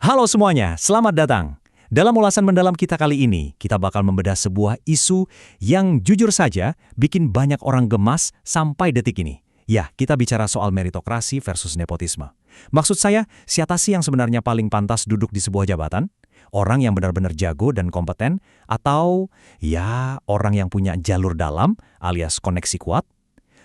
Halo semuanya, selamat datang. Dalam ulasan mendalam kita kali ini, kita bakal membedah sebuah isu yang jujur saja bikin banyak orang gemas sampai detik ini. Ya, kita bicara soal meritokrasi versus nepotisme. Maksud saya, siapa sih yang sebenarnya paling pantas duduk di sebuah jabatan? Orang yang benar-benar jago dan kompeten? Atau, ya, orang yang punya jalur dalam alias koneksi kuat?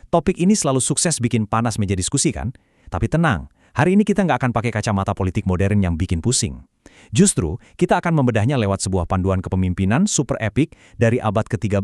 Topik ini selalu sukses bikin panas meja diskusi kan? Tapi tenang, hari ini kita nggak akan pakai kacamata politik modern yang bikin pusing. Justru, kita akan membedahnya lewat sebuah panduan kepemimpinan super epik dari abad ke-13.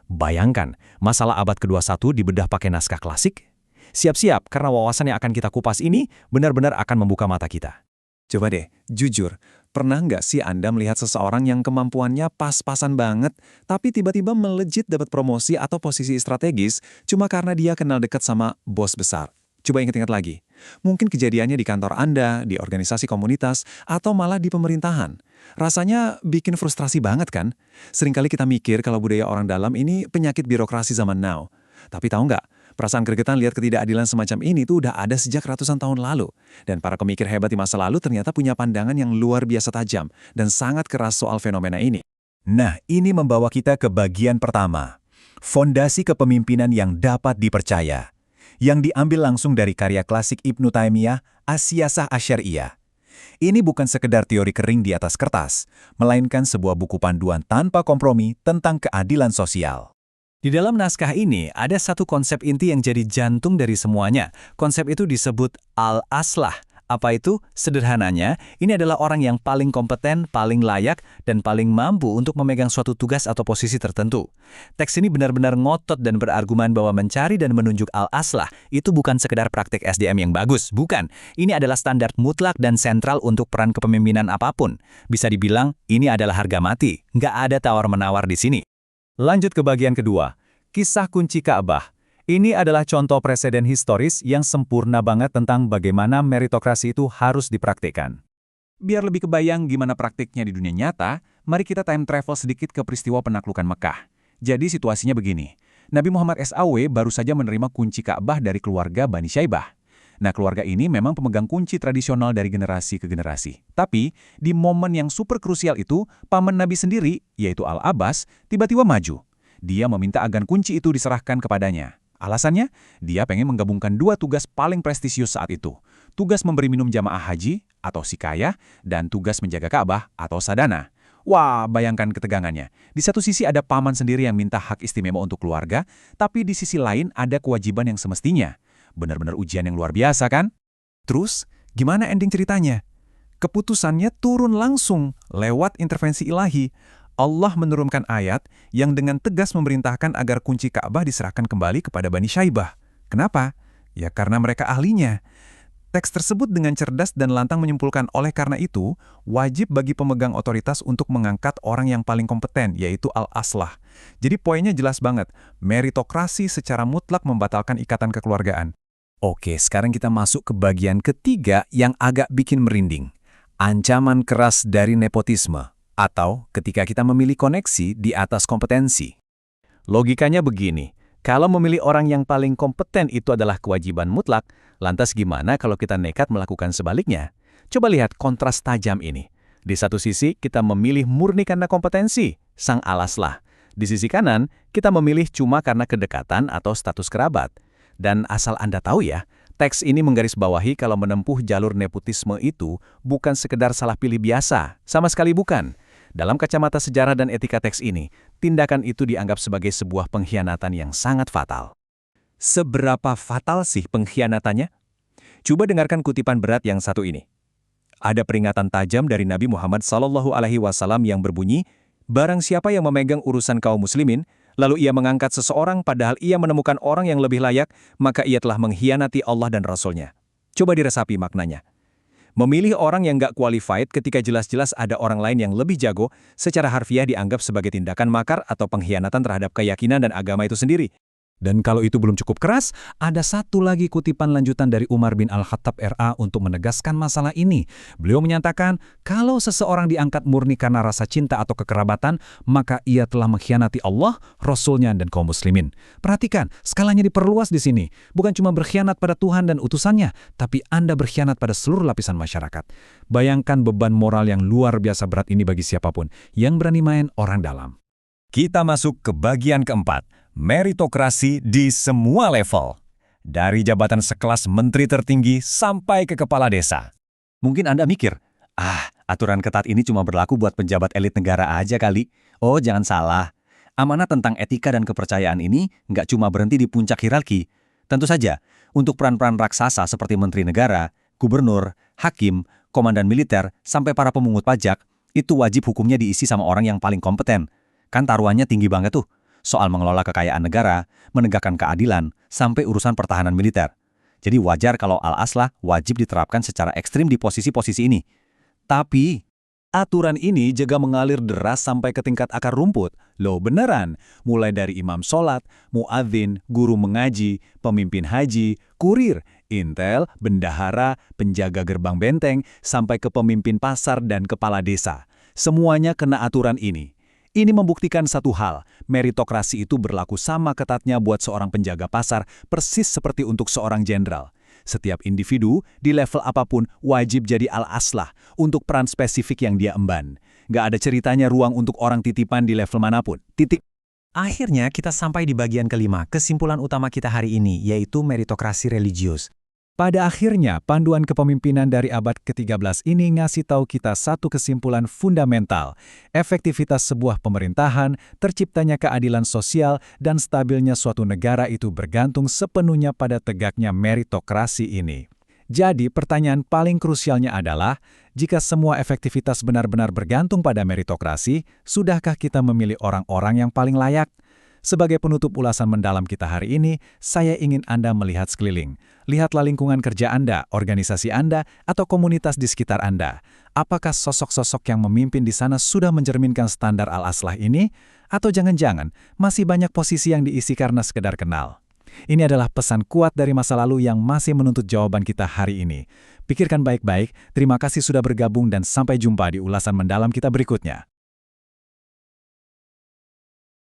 Bayangkan, masalah abad ke-21 dibedah pakai naskah klasik? Siap-siap, karena wawasan yang akan kita kupas ini benar-benar akan membuka mata kita. Coba deh, jujur, pernah nggak sih Anda melihat seseorang yang kemampuannya pas-pasan banget, tapi tiba-tiba melejit dapat promosi atau posisi strategis cuma karena dia kenal dekat sama bos besar? Coba ingat-ingat lagi. Mungkin kejadiannya di kantor Anda, di organisasi komunitas, atau malah di pemerintahan. Rasanya bikin frustrasi banget kan? Seringkali kita mikir kalau budaya orang dalam ini penyakit birokrasi zaman now. Tapi tahu nggak, perasaan gregetan lihat ketidakadilan semacam ini tuh udah ada sejak ratusan tahun lalu. Dan para pemikir hebat di masa lalu ternyata punya pandangan yang luar biasa tajam dan sangat keras soal fenomena ini. Nah, ini membawa kita ke bagian pertama. Fondasi kepemimpinan yang dapat dipercaya. Yang diambil langsung dari karya klasik Ibnu Taimiyah, As-Siyasah Asy-Syar'iyyah. Ini bukan sekedar teori kering di atas kertas, melainkan sebuah buku panduan tanpa kompromi tentang keadilan sosial. Di dalam naskah ini, ada satu konsep inti yang jadi jantung dari semuanya. Konsep itu disebut al-aslah. Apa itu? Sederhananya, ini adalah orang yang paling kompeten, paling layak, dan paling mampu untuk memegang suatu tugas atau posisi tertentu. Teks ini benar-benar ngotot dan berargumen bahwa mencari dan menunjuk al-aslah itu bukan sekedar praktik SDM yang bagus, bukan. Ini adalah standar mutlak dan sentral untuk peran kepemimpinan apapun. Bisa dibilang, ini adalah harga mati. Nggak ada tawar-menawar di sini. Lanjut ke bagian kedua, kisah kunci Ka'bah. Ini adalah contoh preseden historis yang sempurna banget tentang bagaimana meritokrasi itu harus dipraktikkan. Biar lebih kebayang gimana praktiknya di dunia nyata, mari kita time travel sedikit ke peristiwa penaklukan Mekah. Jadi situasinya begini, Nabi Muhammad SAW baru saja menerima kunci Ka'bah dari keluarga Bani Syaibah. Nah, keluarga ini memang pemegang kunci tradisional dari generasi ke generasi. Tapi, di momen yang super krusial itu, paman Nabi sendiri, yaitu Al-Abbas, tiba-tiba maju. Dia meminta agar kunci itu diserahkan kepadanya. Alasannya, dia pengen menggabungkan dua tugas paling prestisius saat itu. Tugas memberi minum jamaah haji, atau sikayah, dan tugas menjaga Ka'bah, atau sadana. Wah, bayangkan ketegangannya. Di satu sisi ada paman sendiri yang minta hak istimewa untuk keluarga, tapi di sisi lain ada kewajiban yang semestinya. Benar-benar ujian yang luar biasa, kan? Terus, gimana ending ceritanya? Keputusannya turun langsung, lewat intervensi ilahi. Allah menurunkan ayat yang dengan tegas memerintahkan agar kunci Ka'bah diserahkan kembali kepada Bani Syaibah. Kenapa? Ya karena mereka ahlinya. Teks tersebut dengan cerdas dan lantang menyimpulkan oleh karena itu, wajib bagi pemegang otoritas untuk mengangkat orang yang paling kompeten, yaitu al-aslah. Jadi poinnya jelas banget, meritokrasi secara mutlak membatalkan ikatan kekeluargaan. Oke, sekarang kita masuk ke bagian ketiga yang agak bikin merinding. Ancaman keras dari nepotisme. Atau ketika kita memilih koneksi di atas kompetensi. Logikanya begini, kalau memilih orang yang paling kompeten itu adalah kewajiban mutlak, lantas gimana kalau kita nekat melakukan sebaliknya? Coba lihat kontras tajam ini. Di satu sisi, kita memilih murni karena kompetensi, sang alaslah. Di sisi kanan, kita memilih cuma karena kedekatan atau status kerabat. Dan asal Anda tahu ya, teks ini menggarisbawahi kalau menempuh jalur nepotisme itu bukan sekedar salah pilih biasa, sama sekali bukan. Dalam kacamata sejarah dan etika teks ini, tindakan itu dianggap sebagai sebuah pengkhianatan yang sangat fatal. Seberapa fatal sih pengkhianatannya? Coba dengarkan kutipan berat yang satu ini. Ada peringatan tajam dari Nabi Muhammad SAW yang berbunyi, barang siapa yang memegang urusan kaum muslimin, lalu ia mengangkat seseorang padahal ia menemukan orang yang lebih layak, maka ia telah mengkhianati Allah dan Rasul-Nya. Coba diresapi maknanya. Memilih orang yang nggak qualified ketika jelas-jelas ada orang lain yang lebih jago, secara harfiah dianggap sebagai tindakan makar atau pengkhianatan terhadap keyakinan dan agama itu sendiri. Dan kalau itu belum cukup keras, ada satu lagi kutipan lanjutan dari Umar bin Al-Khattab RA untuk menegaskan masalah ini. Beliau menyatakan, kalau seseorang diangkat murni karena rasa cinta atau kekerabatan, maka ia telah mengkhianati Allah, Rasul-Nya, dan kaum muslimin. Perhatikan, skalanya diperluas di sini. Bukan cuma berkhianat pada Tuhan dan utusannya, tapi Anda berkhianat pada seluruh lapisan masyarakat. Bayangkan beban moral yang luar biasa berat ini bagi siapapun yang berani main orang dalam. Kita masuk ke bagian keempat, meritokrasi di semua level. Dari jabatan sekelas menteri tertinggi sampai ke kepala desa. Mungkin Anda mikir, aturan ketat ini cuma berlaku buat pejabat elit negara aja kali. Oh, jangan salah. Amanat tentang etika dan kepercayaan ini nggak cuma berhenti di puncak hierarki. Tentu saja, untuk peran-peran raksasa seperti menteri negara, gubernur, hakim, komandan militer, sampai para pemungut pajak, itu wajib hukumnya diisi sama orang yang paling kompeten. Kan taruhannya tinggi banget tuh. Soal mengelola kekayaan negara, menegakkan keadilan, sampai urusan pertahanan militer. Jadi wajar kalau al-aslah wajib diterapkan secara ekstrim di posisi-posisi ini. Tapi, aturan ini juga mengalir deras sampai ke tingkat akar rumput. Loh beneran, mulai dari imam sholat, muadzin, guru mengaji, pemimpin haji, kurir, intel, bendahara, penjaga gerbang benteng, sampai ke pemimpin pasar dan kepala desa. Semuanya kena aturan ini. Ini membuktikan satu hal, meritokrasi itu berlaku sama ketatnya buat seorang penjaga pasar, persis seperti untuk seorang jenderal. Setiap individu, di level apapun, wajib jadi al-aslah untuk peran spesifik yang dia emban. Nggak ada ceritanya ruang untuk orang titipan di level manapun. Titik. Akhirnya kita sampai di bagian kelima, kesimpulan utama kita hari ini, yaitu meritokrasi religius. Pada akhirnya, panduan kepemimpinan dari abad ke-13 ini ngasih tahu kita satu kesimpulan fundamental. Efektivitas sebuah pemerintahan, terciptanya keadilan sosial, dan stabilnya suatu negara itu bergantung sepenuhnya pada tegaknya meritokrasi ini. Jadi, pertanyaan paling krusialnya adalah, jika semua efektivitas benar-benar bergantung pada meritokrasi, sudahkah kita memilih orang-orang yang paling layak? Sebagai penutup ulasan mendalam kita hari ini, saya ingin Anda melihat sekeliling. Lihatlah lingkungan kerja Anda, organisasi Anda, atau komunitas di sekitar Anda. Apakah sosok-sosok yang memimpin di sana sudah mencerminkan standar al-aslah ini? Atau jangan-jangan masih banyak posisi yang diisi karena sekedar kenal? Ini adalah pesan kuat dari masa lalu yang masih menuntut jawaban kita hari ini. Pikirkan baik-baik, terima kasih sudah bergabung dan sampai jumpa di ulasan mendalam kita berikutnya.